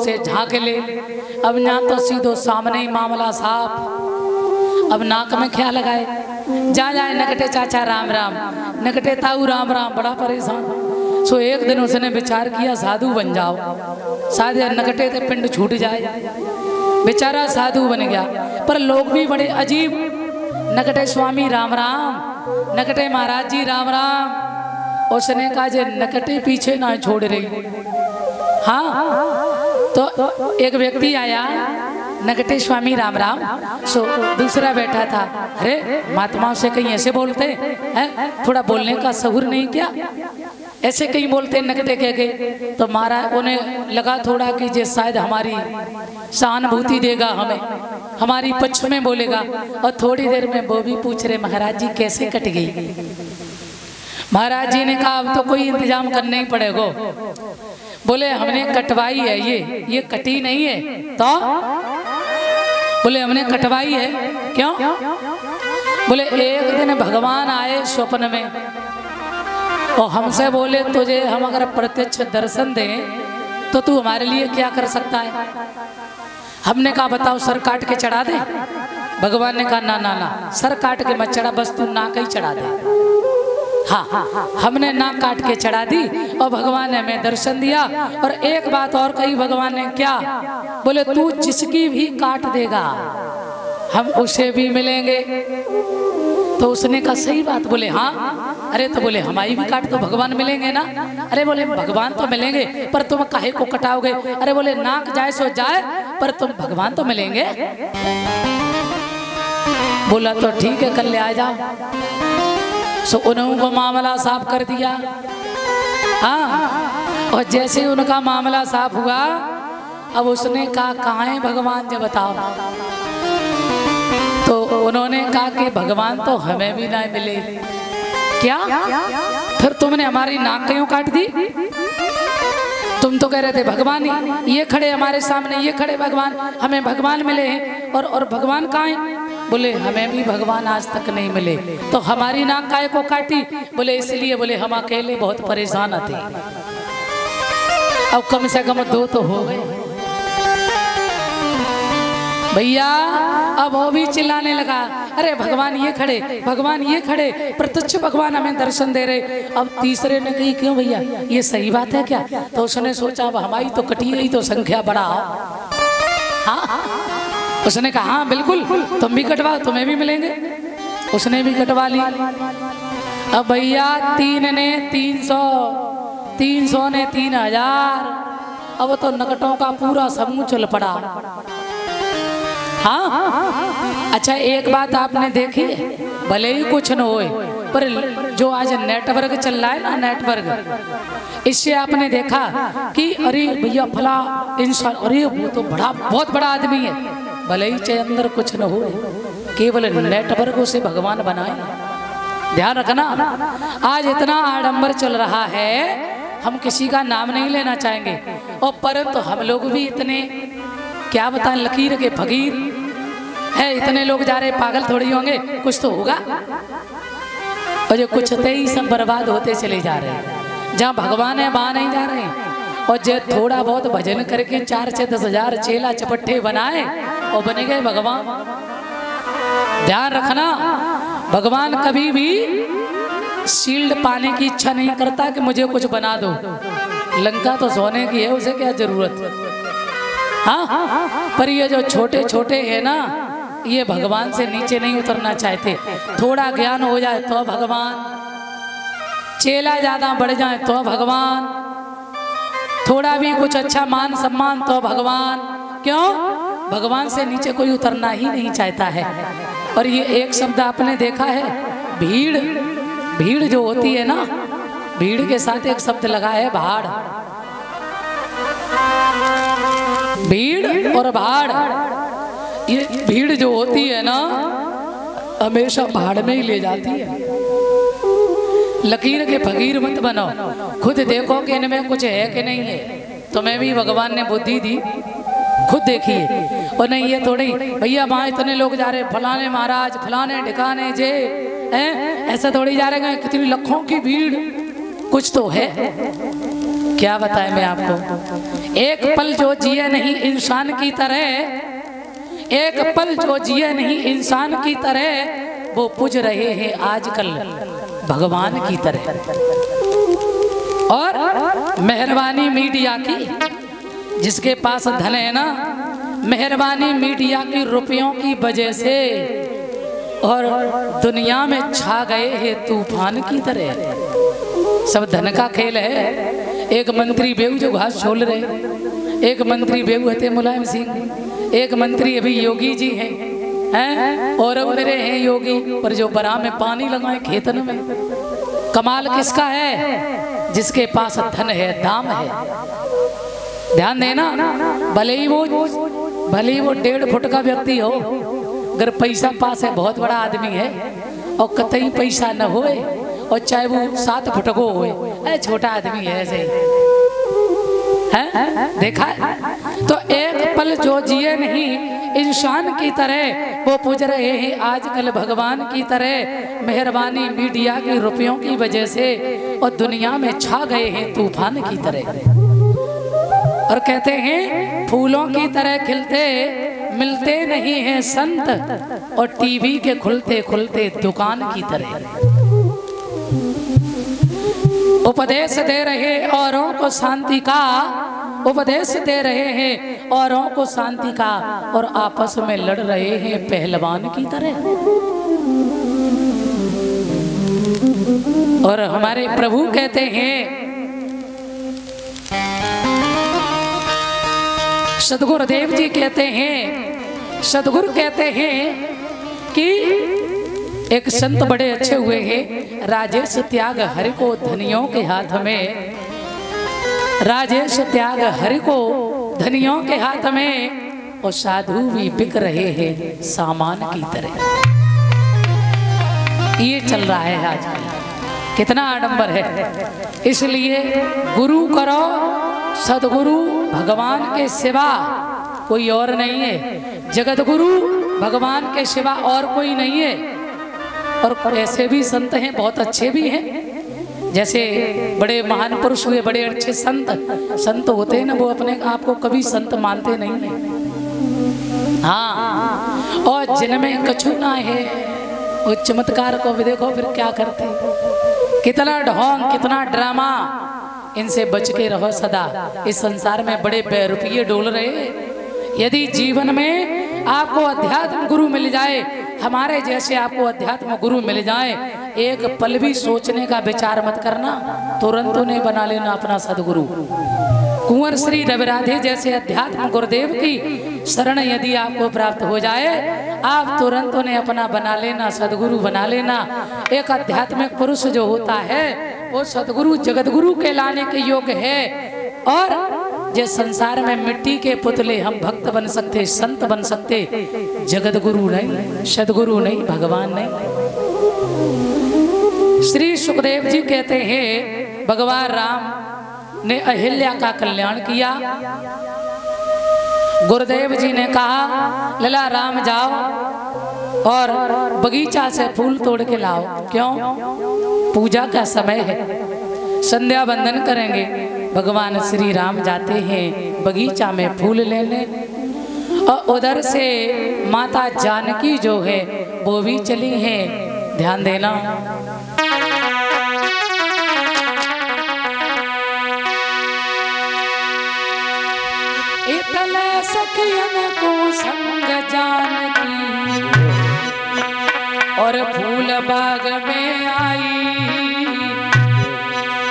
उसे झाँक ले। अब ना तो सीधो सामने ही मामला साफ। अब नाक में क्या लगाए, जा जाए नकटे चाचा राम राम, नकटे ताऊ राम राम, बड़ा परेशान। सो एक दिन उसने विचार किया साधु बन जाओ, शायद नकटे से पिंड छूट जाए। बेचारा साधु बन गया, पर लोग भी बड़े अजीब, नकटे स्वामी राम राम, नकटे महाराज जी राम राम। उसने कहा जे नकटे पीछे ना छोड़ रही। हाँ, तो एक व्यक्ति आया, नकटे स्वामी राम राम। सो दूसरा बैठा था, अरे महात्माओं से कहीं ऐसे बोलते हैं, थोड़ा बोलने का सहूर नहीं क्या, ऐसे कहीं बोलते नकटे कह के। तो महाराज उन्हें लगा थोड़ा कि जे शायद हमारी सहानुभूति देगा, हमें हमारी पक्ष में बोलेगा। और थोड़ी देर में वो भी पूछ रहे महाराज जी कैसे कट गई। महाराज जी ने कहा अब तो कोई इंतजाम करना ही पड़ेगा। बोले हमने कटवाई है, ये कटी नहीं है। तो बोले हमने कटवाई है। क्यों? बोले एक दिन भगवान आए स्वप्न में और हमसे बोले तुझे हम अगर प्रत्यक्ष दर्शन दें तो तू हमारे लिए क्या कर सकता है। हमने कहा बताओ, सर काट के चढ़ा दे। भगवान ने कहा ना ना ना, सर काट के मत चढ़ा, बस तू नाक ही चढ़ा दे। हाँ, हमने नाक काट के चढ़ा दी और भगवान ने हमें दर्शन दिया। और एक बात और कही भगवान ने, क्या? बोले तू जिसकी भी काट देगा हम उसे भी मिलेंगे। तो उसने कहा सही बात। बोले हाँ। अरे तो बोले हमारी भी काट तो भगवान मिलेंगे ना। अरे बोले भगवान तो मिलेंगे, पर तुम काहे को कटाओगे। अरे बोले नाक जाए सो जाए, पर तुम भगवान तो मिलेंगे। बोला तो ठीक है, कल ले आ जाओ। सो उन्होंने मामला साफ कर दिया। हाँ, और जैसे उनका मामला साफ हुआ, अब उसने कहा कहाँ है भगवान, जब बताओ। तो उन्होंने कहा कि भगवान तो हमें भी ना मिले। क्या? फिर तुमने हमारी नाक क्यों काट दी? तुम तो कह रहे थे भगवान ही, ये खड़े हमारे सामने, ये खड़े भगवान, हमें भगवान मिले हैं। और भगवान कहाँ हैं? बोले हमें भी भगवान आज तक नहीं मिले। तो हमारी नाक काहे को काटी? बोले इसलिए, बोले हम अकेले बहुत परेशान थे, अब कम से कम 2 तो हो गए। भैया अब वो भी चिल्लाने लगा, अरे भगवान ये खड़े, भगवान ये खड़े, प्रत्यक्ष भगवान हमें दर्शन दे रहे। अब तीसरे ने कही क्यों भैया, ये सही बात है क्या? तो उसने सोचा अब हमारी तो कटी गई, तो संख्या बढ़ाओ। हाँ, उसने कहा हाँ बिल्कुल, तुम भी कटवाओ, तुम्हें भी मिलेंगे। उसने भी कटवा ली। अब भैया 3 ने 300, 300 ने 3000। अब तो नकटों का पूरा समूह चल पड़ा। हाँ, अच्छा एक बात आपने देखी, भले ही कुछ न होए, पर जो आज नेटवर्क चल रहा है ना, नेटवर्क, इससे आपने देखा कि अरे भैया फला इंसान, अरे वो तो बड़ा बहुत बड़ा आदमी है। भले ही चाहे अंदर कुछ न हो, केवल नेटवर्क से भगवान बनाए। ध्यान रखना, आज इतना आडंबर चल रहा है, हम किसी का नाम नहीं लेना चाहेंगे, और परंतु हम लोग भी इतने क्या बताएं लकीर के फकीर है। इतने लोग जा रहे, पागल थोड़ी होंगे, कुछ तो होगा। और जो कुछ थे ही सब बर्बाद होते चले जा रहे हैं। जहाँ भगवान है वहाँ नहीं जा रहे हैं। और जो थोड़ा बहुत भजन करके 4 से 10 हजार चेला चपट्टे बनाए और बने गए भगवान। ध्यान रखना, भगवान कभी भी शील्ड पाने की इच्छा नहीं करता कि मुझे कुछ बना दो। लंका तो सोने की है, उसे क्या जरूरत। हाँ, पर ये जो छोटे छोटे है ना, ये भगवान से नीचे नहीं उतरना चाहते। थोड़ा ज्ञान हो जाए तो भगवान, चेला ज्यादा बढ़ जाए तो भगवान, थोड़ा भी कुछ अच्छा मान सम्मान तो भगवान। क्यों? भगवान से नीचे कोई उतरना ही नहीं चाहता है। और ये एक शब्द आपने देखा है, भीड़। भीड़ जो होती है ना, भीड़ के साथ एक शब्द लगा है भाड़। भीड़ और भाड़, ये भीड़ जो होती है ना, हमेशा भाड़ में ही ले जाती है। लकीर के फकीर मत बनो, खुद देखो कि इनमें कुछ है कि नहीं है। तुम्हें भी भगवान ने बुद्धि दी, खुद देखिए। और नहीं ये थोड़ी भैया वहाँ इतने लोग जा रहे, फलाने महाराज, फलाने ठिकाने जे हैं, ऐसा थोड़ी जा रहे हैं। कितनी लाखों की भीड़, कुछ तो है। क्या बताएं मैं आपको, एक पल जो जिए नहीं इंसान की तरह, एक पल जो जिए नहीं इंसान की तरह, वो पूज रहे हैं आजकल भगवान की तरह। और मेहरबानी मीडिया की, जिसके पास धन है ना, मेहरबानी मीडिया की रुपयों की वजह से और दुनिया में छा गए हैं तूफान की तरह। सब धन का खेल है। एक मंत्री बेऊ जो घास छोल रहे, एक मंत्री बेऊ हते मुलायम सिंह, एक मंत्री अभी योगी जी हैं, और मेरे हैं योगी, पर जो बरा में पानी लगाए खेतन में। कमाल किसका है? जिसके पास धन है, दाम है। ध्यान देना, भले ही वो 1.5 फुट का व्यक्ति हो, अगर पैसा पास है, बहुत बड़ा आदमी है, और कतई पैसा न होए, और चाहे वो 7 फुट को होए, छोटा आदमी है ऐसे है। देखा? तो एक पल जो जिए नहीं इंसान की तरह, वो पूज रहे हैं आजकल भगवान की तरह। मेहरबानी मीडिया की रुपयों की वजह से और दुनिया में छा गए हैं तूफान की तरह। और कहते हैं फूलों की तरह खिलते मिलते नहीं हैं संत, और टीवी के खुलते खुलते दुकान की तरह। उपदेश दे रहे औरों को शांति का, उपदेश दे रहे हैं औरों को शांति का, और आपस में लड़ रहे हैं पहलवान की तरह। और हमारे प्रभु कहते हैं, सदगुरुदेव जी कहते हैं, सदगुरु कहते हैं कि एक संत बड़े अच्छे हुए हैं, राजेश त्याग हरि को धनियों के हाथ में, राजेश त्याग हरि को धनियों के हाथ में, और साधु भी बिक रहे हैं सामान की तरह। ये चल रहा है आजकल, कितना आडंबर है। इसलिए गुरु करो, सदगुरु भगवान के सिवा कोई और नहीं है। जगत गुरु भगवान के सिवा और कोई नहीं है। और ऐसे भी संत हैं, बहुत अच्छे भी हैं, जैसे बड़े महान पुरुष हुए, बड़े अच्छे संत होते हैं ना, वो अपने आप को कभी संत मानते नहीं है। हाँ, और जिनमें कछु ना है, वो चमत्कार को भी देखो फिर क्या करते, कितना ढोंग, कितना ड्रामा। इनसे बच के रहो सदा। इस संसार में बड़े बेरुपये डोल रहे। यदि जीवन में आपको अध्यात्म गुरु मिल जाए, हमारे जैसे आपको अध्यात्म गुरु मिल जाए, एक पल भी सोचने का विचार मत करना, तुरंत उन्हें बना लेना अपना सदगुरु। कुंवर श्री रविराधे जैसे अध्यात्म गुरुदेव की शरण यदि आपको प्राप्त हो जाए, आप तुरंत उन्हें अपना बना लेना, सदगुरु बना लेना। एक आध्यात्मिक पुरुष जो होता है वो सदगुरु जगत गुरु कहलाने के योग्य है। और जिस संसार में मिट्टी के पुतले हम भक्त बन सकते, संत बन सकते, जगत गुरु नहीं, सदगुरु नहीं, भगवान नहीं। श्री सुखदेव जी कहते हैं भगवान राम ने अहिल्या का कल्याण किया। गुरुदेव जी ने कहा लला राम जाओ और बगीचा से फूल तोड़ के लाओ। क्यों? पूजा का समय है, संध्या वंदन करेंगे। भगवान श्री राम जाते हैं बगीचा में फूल लेने, और उधर से माता जानकी जो है वो भी चली हैं। ध्यान देना, इतले सखियन को संग जानकी और फूल बाग में आई,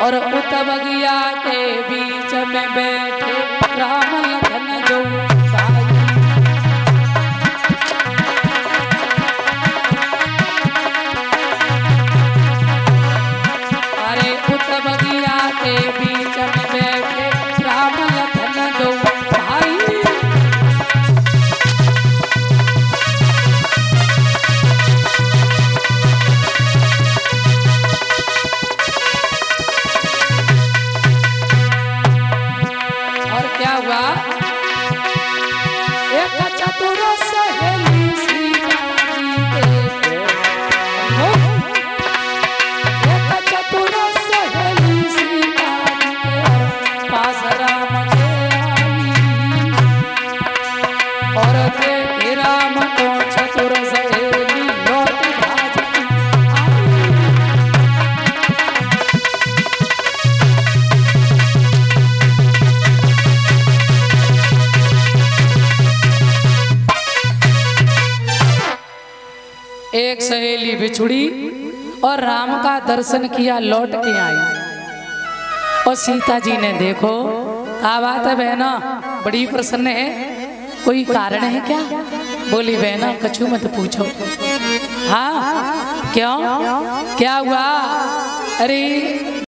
और उत बगिया के बीच में बैठे राम लखन जो अरे उत बगिया के बीच में बैठे राम लखन जो भाई। एक सहेली बिछुड़ी और राम का दर्शन किया, लौट के आई। और सीता जी ने देखो, क्या बात है बहना, बड़ी प्रसन्न है, कोई कारण है क्या? बोली बहना कछु मत पूछो। हाँ क्यों, क्या हुआ? अरे